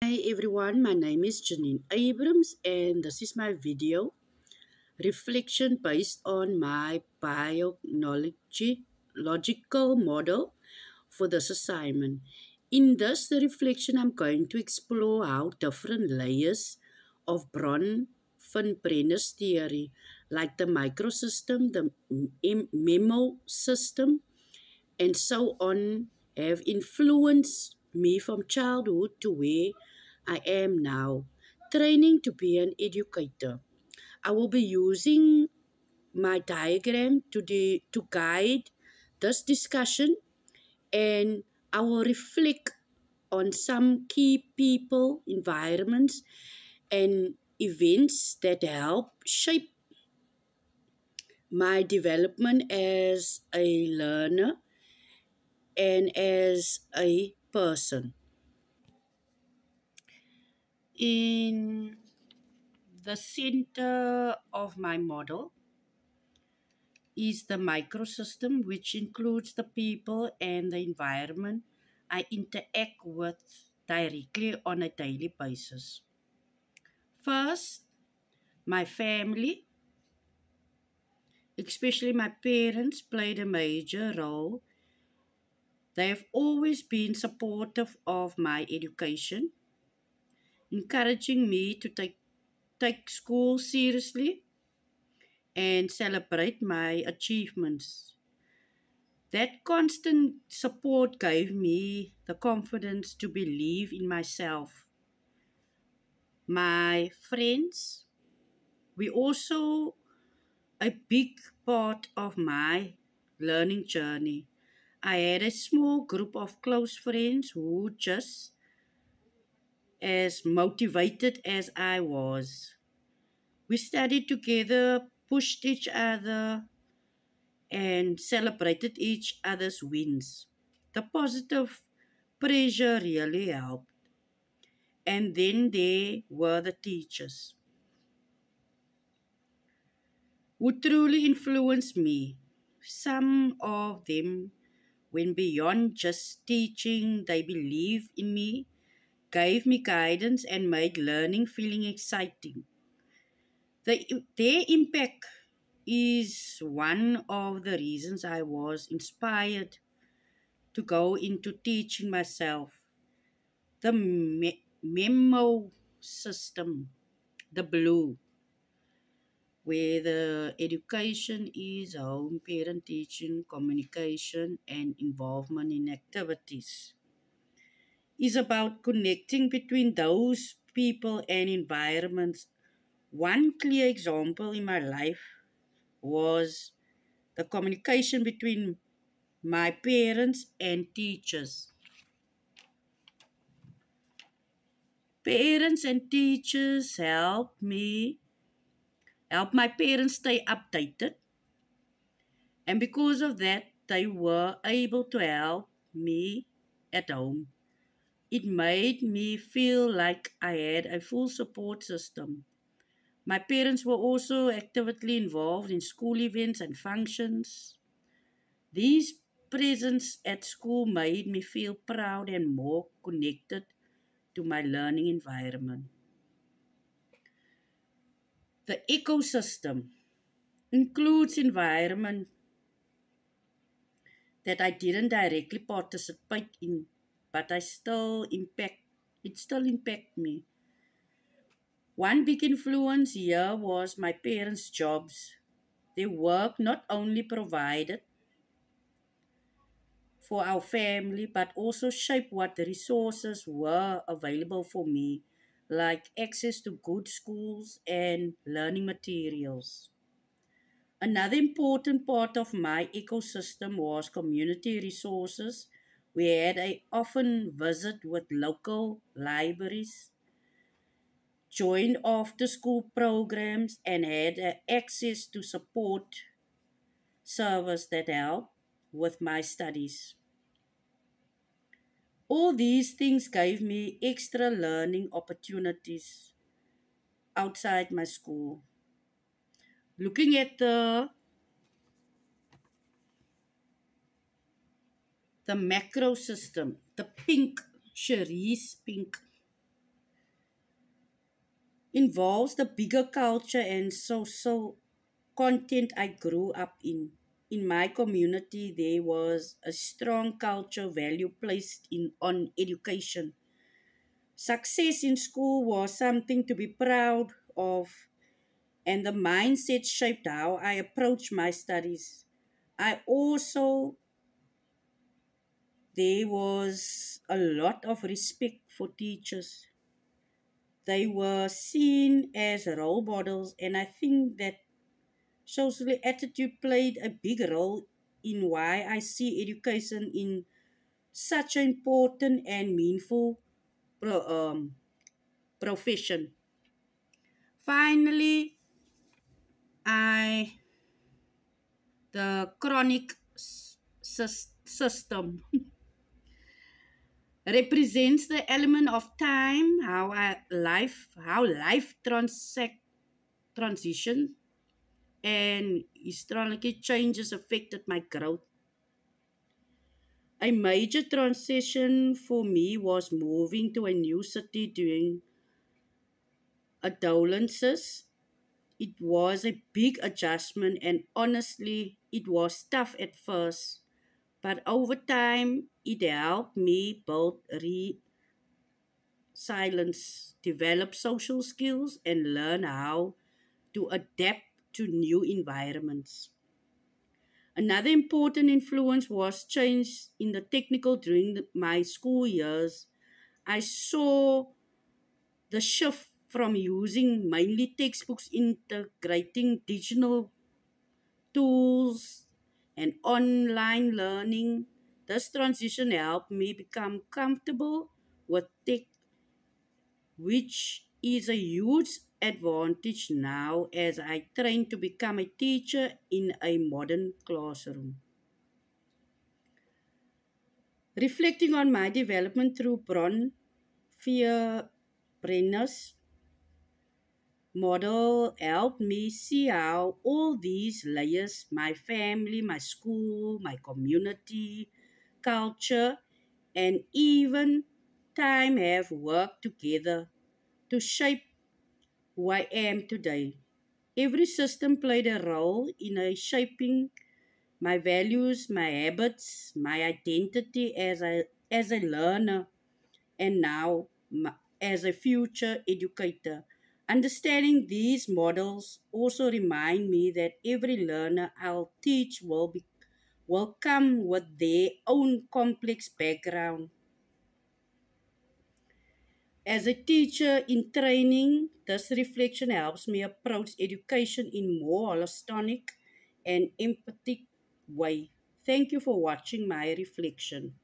Hi everyone, my name is Janine Abrams and this is my video reflection based on my biological model for this assignment. In this reflection, I'm going to explore how different layers of Bronfenbrenner's theory, like the microsystem, the memo system, and so on, have influenced me from childhood to where I am now, training to be an educator. I will be using my diagram to guide this discussion, and I will reflect on some key people, environments, and events that help shape my development as a learner and as a person. In the center of my model is the microsystem, which includes the people and the environment I interact with directly on a daily basis. First, my family, especially my parents, played a major role. They have always been supportive of my education, encouraging me to take school seriously and celebrate my achievements. That constant support gave me the confidence to believe in myself. My friends, we also a big part of my learning journey. I had a small group of close friends who just as motivated as I was. We studied together, pushed each other, and celebrated each other's wins. The positive pressure really helped. And then there were the teachers who truly influenced me. Some of them went beyond just teaching, they believed in me, gave me guidance, and made learning feeling exciting. Their impact is one of the reasons I was inspired to go into teaching myself. The memo system, the blue, where the education is home, parent teaching, communication, and involvement in activities, is about connecting between those people and environments. One clear example in my life was the communication between my parents and teachers. Parents and teachers help my parents stay updated, and because of that, they were able to help me at home. It made me feel like I had a full support system. My parents were also actively involved in school events and functions. These presence at school made me feel proud and more connected to my learning environment. The ecosystem includes environment that I didn't directly participate in, but it still impact me. One big influence here was my parents' jobs. Their work not only provided for our family, but also shaped what the resources were available for me, like access to good schools and learning materials. Another important part of my ecosystem was community resources. We had a often visit with local libraries, joined after school programs, and had access to support service that helped with my studies. All these things gave me extra learning opportunities outside my school. Looking at the macro system, the pink, Cherise pink. involves the bigger culture and social content I grew up in. In my community, there was a strong culture value placed on education. Success in school was something to be proud of, and the mindset shaped how I approached my studies. I also, there was a lot of respect for teachers. They were seen as role models, and I think that social attitude played a big role in why I see education in such an important and meaningful pro- um, profession. Finally, I the chronic system represents the element of time, how life transition and historically changes affected my growth. A major transition for me was moving to a new city during adolescence. It was a big adjustment, and honestly, it was tough at first. But over time, it helped me build resilience, develop social skills, and learn how to adapt to new environments. Another important influence was change in the technical during my school years. I saw the shift from using mainly textbooks integrating digital tools and online learning. This transition helped me become comfortable with tech, which is a huge advantage now as I train to become a teacher in a modern classroom. Reflecting on my development through Bron Fear Brenner's model helped me see how all these layers, my family, my school, my community, culture, and even time have worked together to shape who I am today. Every system played a role in shaping my values, my habits, my identity as a learner, and now as a future educator. Understanding these models also remind me that every learner I'll teach will come with their own complex background. As a teacher in training, this reflection helps me approach education in more holistic and empathic way. Thank you for watching my reflection.